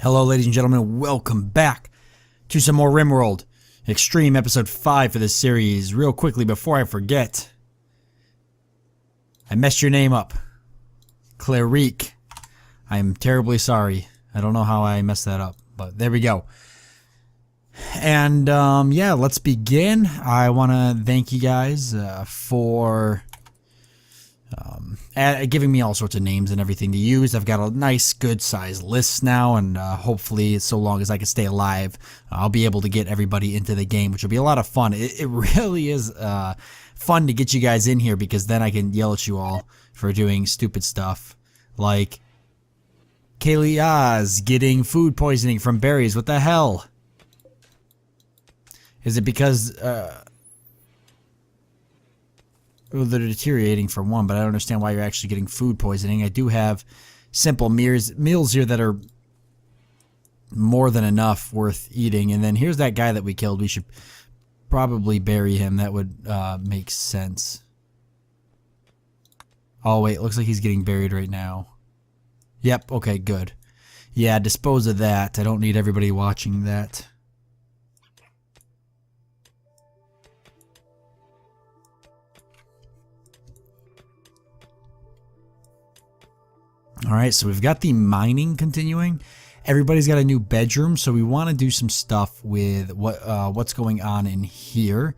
Hello, ladies and gentlemen. Welcome back to some more Rimworld Extreme Episode 5 for this series. Real quickly, before I forget, I messed your name up. Claric. I am terribly sorry. I don't know how I messed that up, but there we go. And, yeah, let's begin. I want to thank you guys for giving me all sorts of names and everything to use. I've got a nice, good-sized list now, and hopefully, so long as I can stay alive, I'll be able to get everybody into the game, which will be a lot of fun. It really is fun to get you guys in here, because then I can yell at you all for doing stupid stuff, like Kaylee getting food poisoning from berries. What the hell? Is it because well, they're deteriorating for one, but I don't understand why you're actually getting food poisoning. I do have simple meals here that are more than enough worth eating. And then here's that guy that we killed. We should probably bury him. That would make sense. Oh, wait. Looks like he's getting buried right now. Yep. Okay, good. Yeah, dispose of that. I don't need everybody watching that. Alright, so we've got the mining continuing. Everybody's got a new bedroom, so we want to do some stuff with what's going on in here.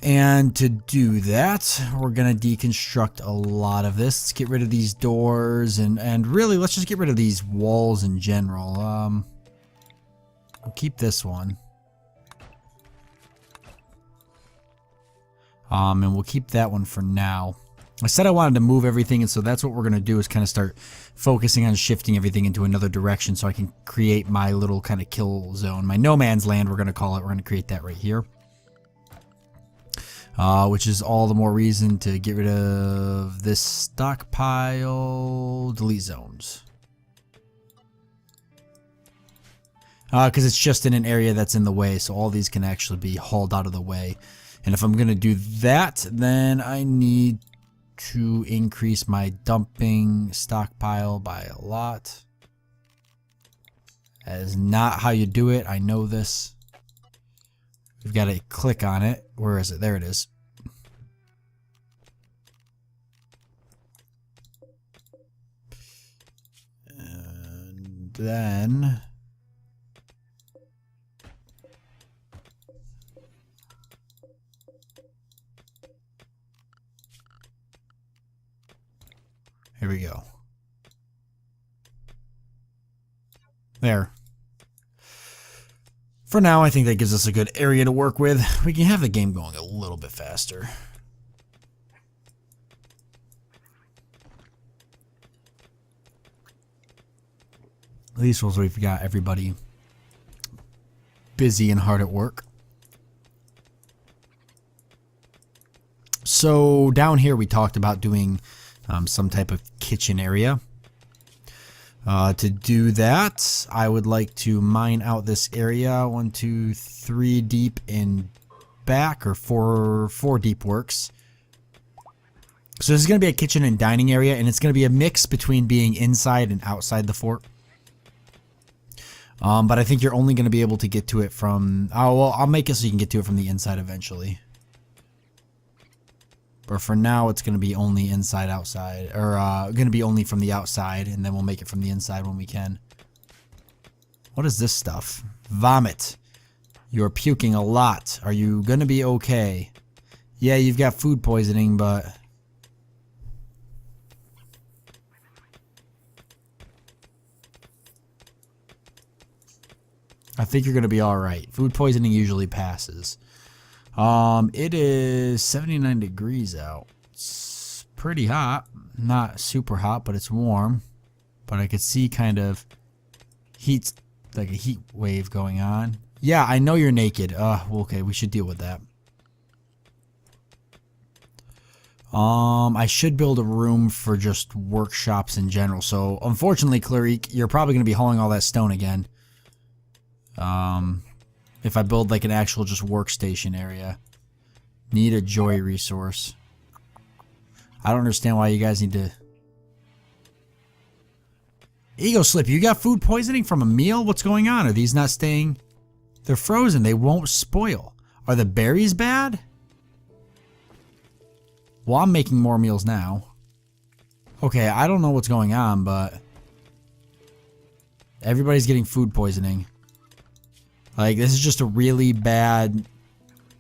And to do that, we're going to deconstruct a lot of this. Let's get rid of these doors, and really, let's just get rid of these walls in general. We'll keep this one. And we'll keep that one for now. I said I wanted to move everything, and so that's what we're going to do, is kind of start focusing on shifting everything into another direction so I can create my little kind of kill zone. My no man's land, we're going to call it. We're going to create that right here. Which is all the more reason to get rid of this stockpile. Delete zones. Because it's just in an area that's in the way, so all these can actually be hauled out of the way. And if I'm going to do that, then I need to increase my dumping stockpile by a lot. That is not how you do it. I know this. We've got to click on it. Where is it? There it is. And then here we go. There. For now, I think that gives us a good area to work with. We can have the game going a little bit faster. At least we've got everybody busy and hard at work. So down here we talked about doing some type of kitchen area. To do that, I would like to mine out this area. 1, 2, 3 deep in back, or four deep works. So this is going to be a kitchen and dining area, and it's going to be a mix between being inside and outside the fort. But I think you're only going to be able to get to it from... Oh, well, I'll make it so you can get to it from the inside eventually. But for now, it's going to be only inside, outside. Or going to be only from the outside, and then we'll make it from the inside when we can. What is this stuff? Vomit. You're puking a lot. Are you going to be okay? Yeah, you've got food poisoning, but... I think you're going to be alright. Food poisoning usually passes. It is 79 degrees out. It's pretty hot. Not super hot, but it's warm. But I could see kind of heat, like a heat wave going on. Yeah, I know you're naked. Well, okay, we should deal with that. I should build a room for just workshops in general. So, unfortunately, Claric, you're probably going to be hauling all that stone again. If I build like an actual just workstation area. Need a joy resource. I don't understand why you guys need to Ego Slip, you got food poisoning from a meal? What's going on? Are these not staying? They're frozen. They won't spoil. Are the berries bad? Well, I'm making more meals now. Okay, I don't know what's going on, but everybody's getting food poisoning. Like, this is just a really bad...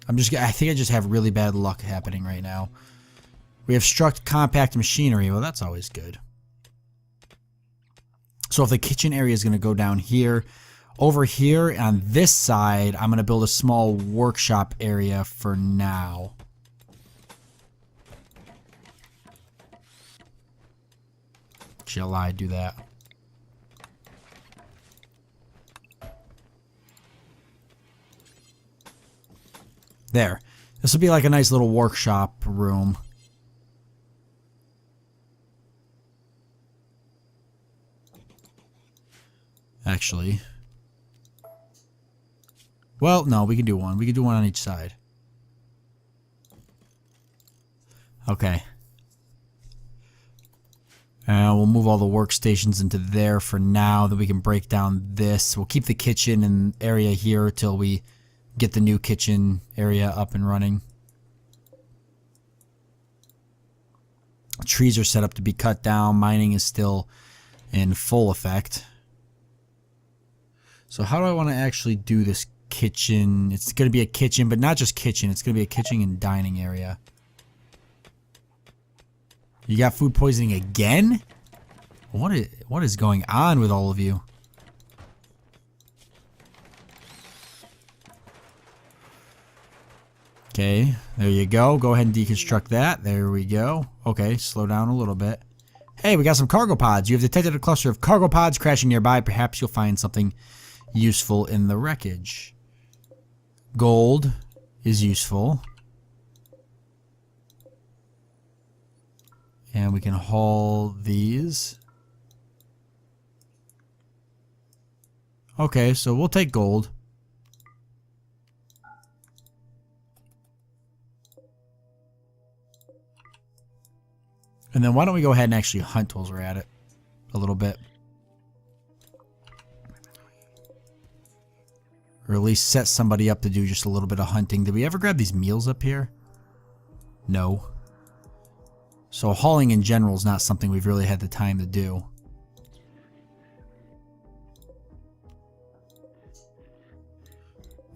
I think I just have really bad luck happening right now. We have struck compact machinery. Well, that's always good. So if the kitchen area is going to go down here, over here on this side, I'm going to build a small workshop area for now. Shall I do that? There. This will be like a nice little workshop room. Actually. Well, no, we can do one. We can do one on each side. Okay. And we'll move all the workstations into there for now. Then we can break down this. We'll keep the kitchen and area here till we get the new kitchen area up and running. Trees are set up to be cut down. Mining is still in full effect. So how do I want to actually do this kitchen? It's going to be a kitchen, but not just kitchen. It's going to be a kitchen and dining area. You got food poisoning again? What is going on with all of you? Okay, there you go. Go ahead and deconstruct that. There we go. Okay, slow down a little bit. Hey, we got some cargo pods. You have detected a cluster of cargo pods crashing nearby. Perhaps you'll find something useful in the wreckage. Gold is useful. And we can haul these. Okay, so we'll take gold. And then why don't we go ahead and actually hunt while we're at it a little bit. Or at least set somebody up to do just a little bit of hunting. Did we ever grab these meals up here? No. So hauling in general is not something we've really had the time to do.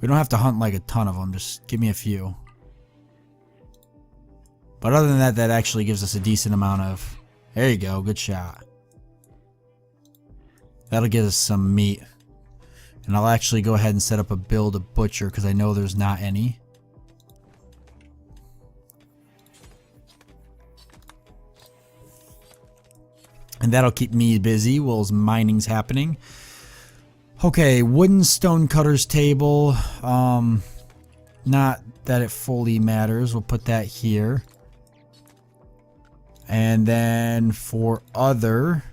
We don't have to hunt like a ton of them. Just give me a few. But other than that, that actually gives us a decent amount of... There you go. Good shot. That'll give us some meat. And I'll actually go ahead and set up a build a butcher because I know there's not any. And that'll keep me busy while mining's happening. Okay, wooden stone cutter's table. Not that it fully matters. We'll put that here. And then for other...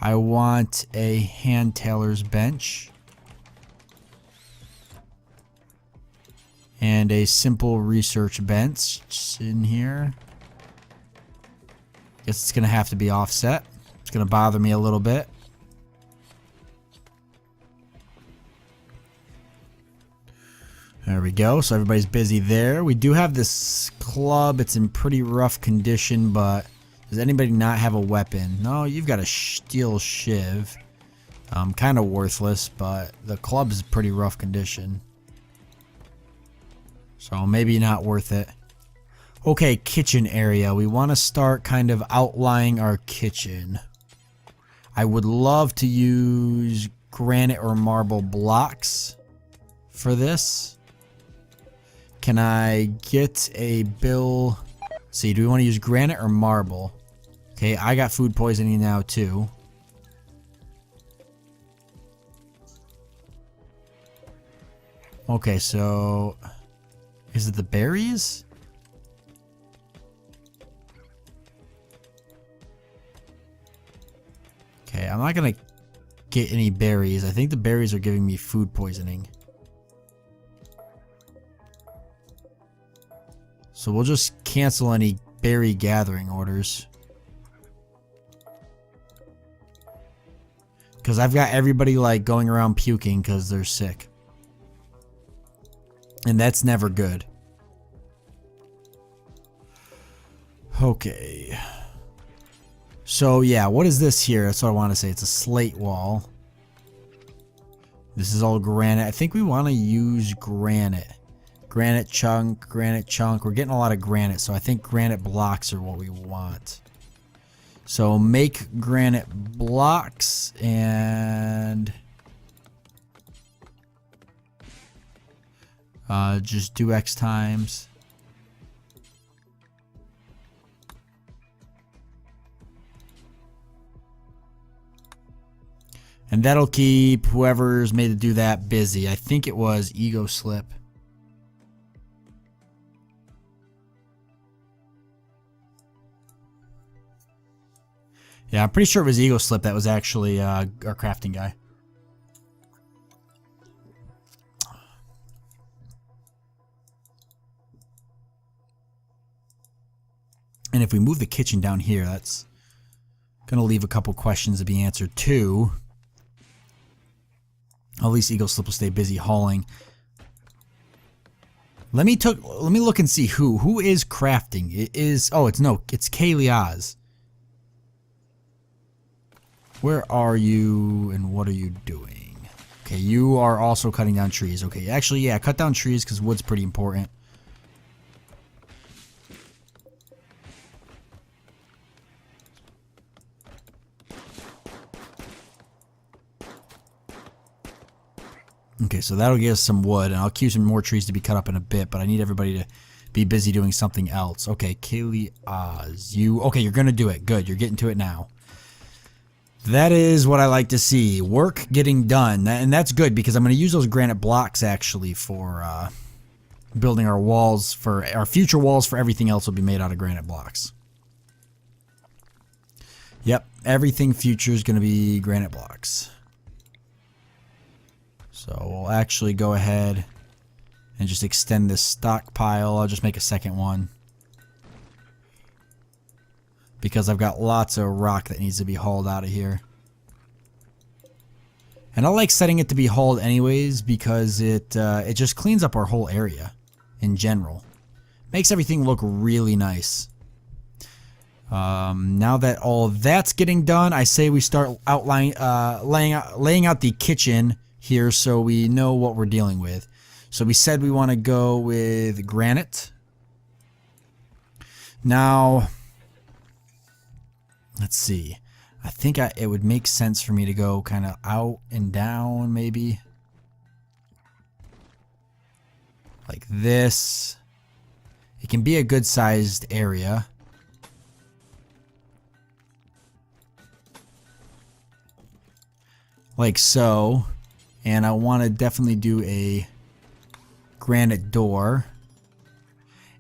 I want a hand tailor's bench. And a simple research bench in here. Guess it's going to have to be offset. It's going to bother me a little bit. There we go. So everybody's busy there. We do have this club. It's in pretty rough condition, but does anybody not have a weapon? No, you've got a steel shiv. Kind of worthless, but the club is pretty rough condition. So maybe not worth it. Okay, kitchen area. We want to start kind of outlining our kitchen. I would love to use granite or marble blocks for this. Can I get a bill? Let's see, do we want to use granite or marble? Okay, I got food poisoning now too. Okay, so is it the berries? Okay, I'm not gonna get any berries. I think the berries are giving me food poisoning. So we'll just cancel any berry gathering orders. Because I've got everybody like going around puking because they're sick. And that's never good. Okay. So yeah, what is this here? That's what I want to say. It's a slate wall. This is all granite. I think we want to use granite. Granite chunk, granite chunk. We're getting a lot of granite, so I think granite blocks are what we want. So make granite blocks and just do X times. And that'll keep whoever's made to do that busy. I think it was Ego Slip. Yeah, I'm pretty sure it was Ego Slip that was actually our crafting guy. And if we move the kitchen down here, that's going to leave a couple questions to be answered too. At least Eagle Slip will stay busy hauling. Let me look and see who is crafting. It is it's Kaylee Oz. Where are you and what are you doing? Okay, you are also cutting down trees. Okay, actually, yeah, cut down trees because wood's pretty important. Okay, so that'll give us some wood, and I'll queue some more trees to be cut up in a bit, but I need everybody to be busy doing something else. Okay, Kaylee Oz, you're going to do it. Good, you're getting to it now. That is what I like to see. Work getting done, and that's good because I'm going to use those granite blocks actually for building our walls, for our future walls. For everything else will be made out of granite blocks. Yep, everything future is going to be granite blocks. So we'll actually go ahead and just extend this stockpile. I'll just make a second one because I've got lots of rock that needs to be hauled out of here. And I like setting it to be hauled anyways because it just cleans up our whole area in general. Makes everything look really nice. Now that all that's getting done, I say we start laying out the kitchen here so we know what we're dealing with. So we said we want to go with granite. Now, let's see. I think it would make sense for me to go kind of out and down maybe. Like this. It can be a good sized area. Like so. And I want to definitely do a granite door.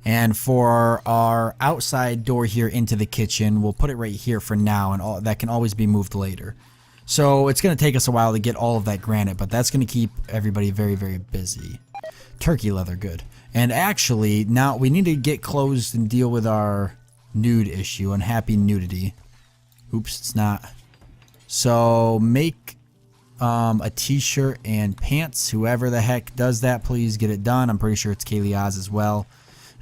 And for our outside door here into the kitchen, we'll put it right here for now, and that can always be moved later. So it's going to take us a while to get all of that granite, but that's going to keep everybody very, very busy. Turkey leather, good. And actually, now we need to get closed and deal with our nude issue, unhappy nudity. Oops, it's not. So make a t-shirt and pants. Whoever the heck does that, please get it done. I'm pretty sure it's Kaylee Oz as well.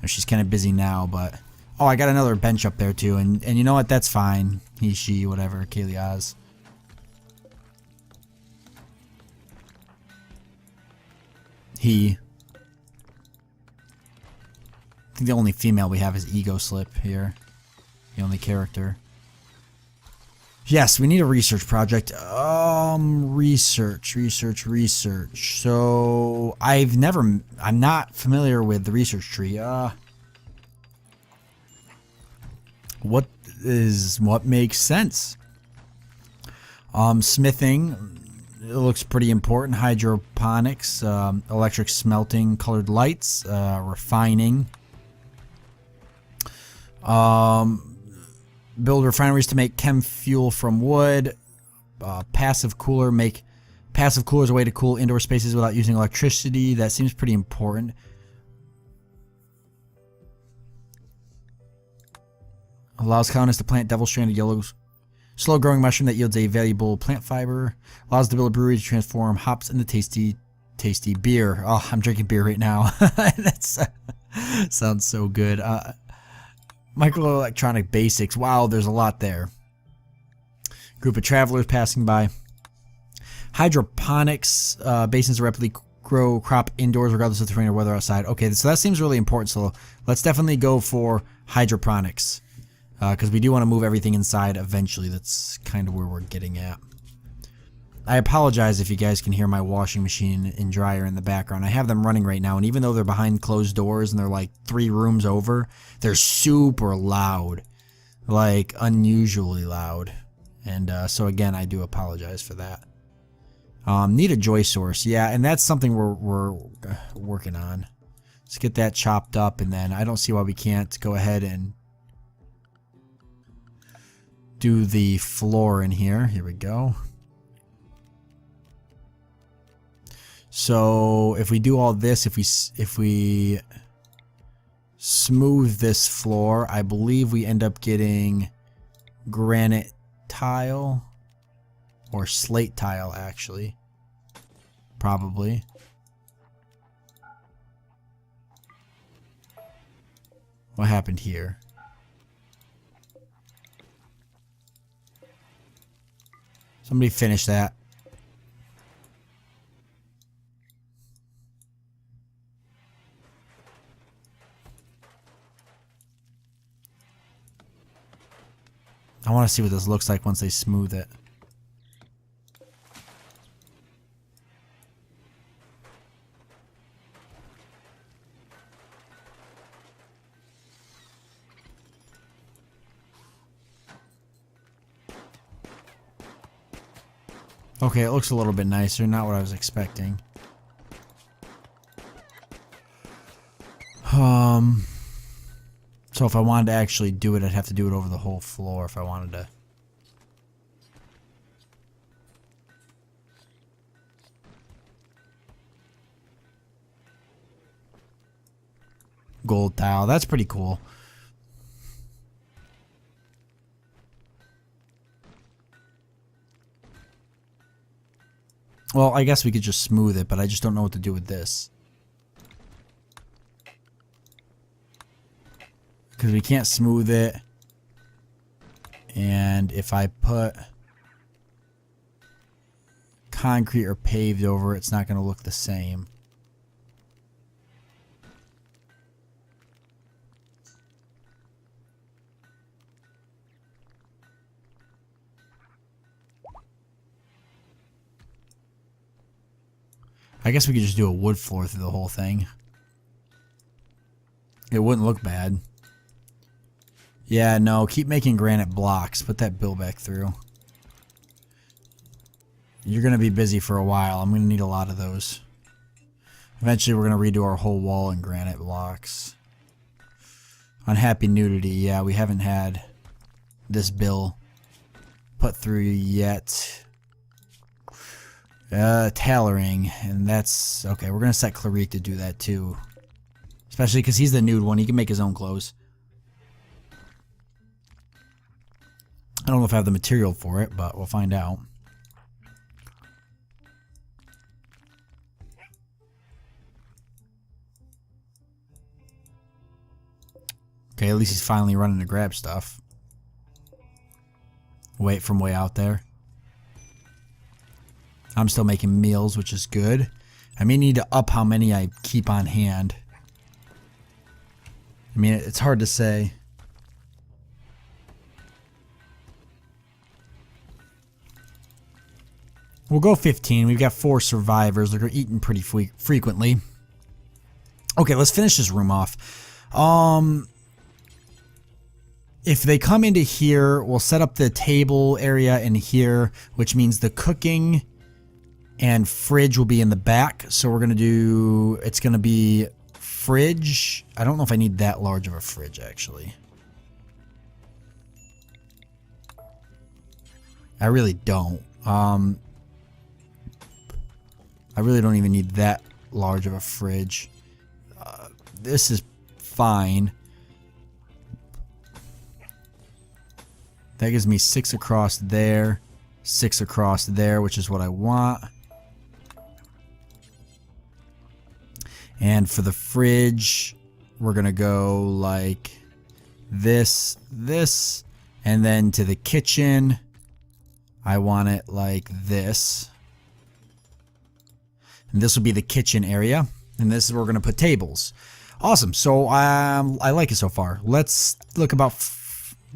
She's kind of busy now, but oh, I got another bench up there too, and you know what? That's fine. He, she, whatever. Kaylee Oz. He. I think the only female we have is Ego Slip here. The only character. Yes, we need a research project. Research. So, I'm not familiar with the research tree. What makes sense? Smithing, it looks pretty important. Hydroponics, electric smelting, colored lights, refining. Build refineries to make chem fuel from wood. Passive cooler, make passive coolers a way to cool indoor spaces without using electricity. That seems pretty important. Allows colonists to plant devil-stranded yellow Slow growing mushroom that yields a valuable plant fiber. Allows the Builder Brewery to transform hops into tasty beer. Oh, I'm drinking beer right now. That's sounds so good. Microelectronic basics. Wow, there's a lot there. Group of travelers passing by. Hydroponics. Basins rapidly grow crop indoors regardless of the terrain or weather outside. Okay, so that seems really important. So let's definitely go for hydroponics. Because we do want to move everything inside eventually. That's kind of where we're getting at. I apologize if you guys can hear my washing machine and dryer in the background. I have them running right now, and even though they're behind closed doors and they're like 3 rooms over, they're super loud. Like, unusually loud. And so again, I do apologize for that. Need a joy source. Yeah, and that's something we're working on. Let's get that chopped up, and then I don't see why we can't go ahead and do the floor in here. Here we go. So if we do all this, if we smooth this floor, I believe we end up getting granite tile or slate tile, actually. Probably. What happened here? Somebody finish that. I want to see what this looks like once they smooth it. Okay, it looks a little bit nicer. Not what I was expecting. So if I wanted to actually do it, I'd have to do it over the whole floor if I wanted to. Gold tile. That's pretty cool. Well, I guess we could just smooth it, but I just don't know what to do with this. Because we can't smooth it. And if I put concrete or paved over, it's not going to look the same. I guess we could just do a wood floor through the whole thing. It wouldn't look bad. Yeah, no, keep making granite blocks. Put that bill back through. You're going to be busy for a while. I'm going to need a lot of those. Eventually, we're going to redo our whole wall in granite blocks. Unhappy nudity. Yeah, we haven't had this bill put through yet. Tailoring, and that's okay. We're gonna set Clarique to do that too, especially because he's the nude one. He can make his own clothes. I don't know if I have the material for it, but we'll find out. Okay, at least he's finally running to grab stuff. Wait, from way out there. I'm still making meals, which is good. I may need to up how many I keep on hand. I mean, it's hard to say. We'll go 15. We've got 4 survivors. They're eating pretty frequently. Okay, let's finish this room off. If they come into here, we'll set up the table area in here, which means the cooking and fridge will be in the back. So we're going to do, it's going to be fridge. I don't know if I need that large of a fridge, actually. I really don't. I really don't even need that large of a fridge. This is fine. That gives me 6 across there, 6 across there, which is what I want. And for the fridge, we're going to go like this, this, and then to the kitchen, I want it like this. And this will be the kitchen area. And this is where we're going to put tables. Awesome. So I like it so far. Let's look about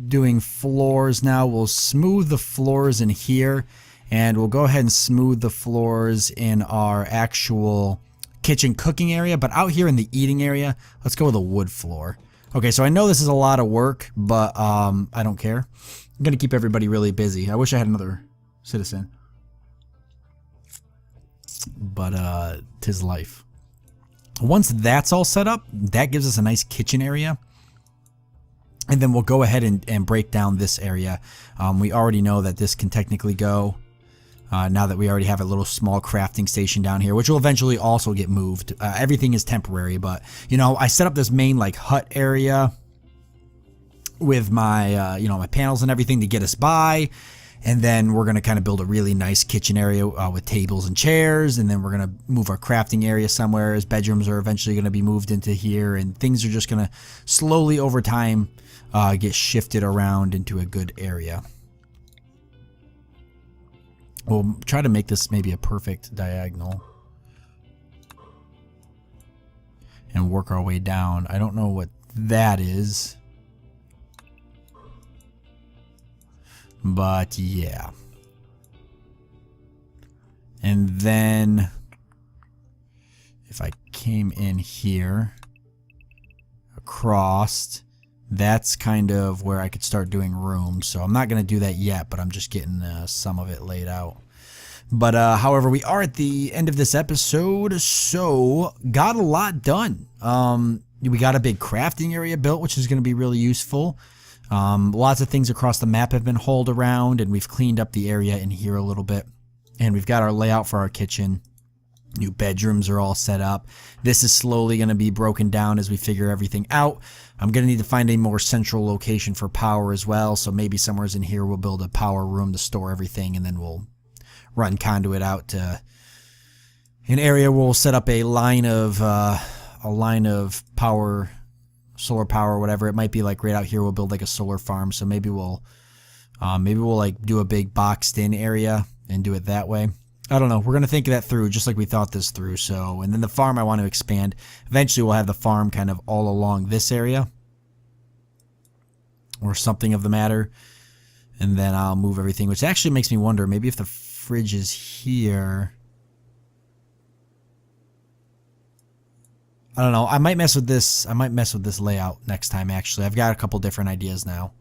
doing floors now. We'll smooth the floors in here. And we'll go ahead and smooth the floors in our actual kitchen cooking area. But out here in the eating area, let's go with a wood floor. Okay, so I know this is a lot of work, but I don't care. I'm going to keep everybody really busy. I wish I had another citizen. But 'tis life. Once that's all set up, that gives us a nice kitchen area. And then we'll go ahead and break down this area. We already know that this can technically go. Now that we already have a little small crafting station down here, which will eventually also get moved. Everything is temporary, but you know, I set up this main like hut area with my you know, my panels and everything to get us by. And then we're going to kind of build a really nice kitchen area with tables and chairs. And then we're going to move our crafting area somewhere, as bedrooms are eventually going to be moved into here. And things are just going to slowly over time get shifted around into a good area. We'll try to make this maybe a perfect diagonal. And work our way down. I don't know what that is. But yeah. And then if I came in here across, that's kind of where I could start doing rooms. So I'm not going to do that yet, but I'm just getting some of it laid out. But however, we are at the end of this episode, so got a lot done. We got a big crafting area built, which is going to be really useful. Lots of things across the map have been hauled around, and we've cleaned up the area in here a little bit. And we've got our layout for our kitchen. New bedrooms are all set up. This is slowly going to be broken down as we figure everything out. I'm going to need to find a more central location for power as well. So maybe somewhere in here we'll build a power room to store everything, and then we'll run conduit out to an area where we'll set up a line of power, solar power, whatever. It might be like right out here we'll build like a solar farm. So maybe we'll like do a big boxed in area and do it that way. I don't know. We're going to think that through just like we thought this through. So, and then the farm I want to expand. Eventually we'll have the farm kind of all along this area or something of the matter. And then I'll move everything, which actually makes me wonder maybe if the fridge is here. I don't know. I might mess with this. I might mess with this layout next time, actually. I've got a couple different ideas now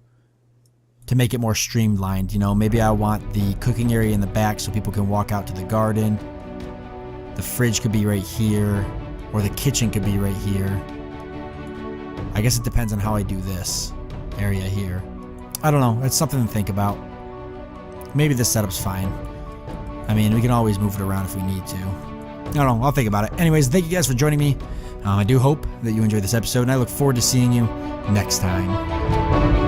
to make it more streamlined. You know, maybe I want the cooking area in the back so people can walk out to the garden. The fridge could be right here, or the kitchen could be right here. I guess it depends on how I do this area here. I don't know. It's something to think about. Maybe this setup's fine. I mean, we can always move it around if we need to. I don't know. I'll think about it. Anyways, thank you guys for joining me. I do hope that you enjoyed this episode, and I look forward to seeing you next time.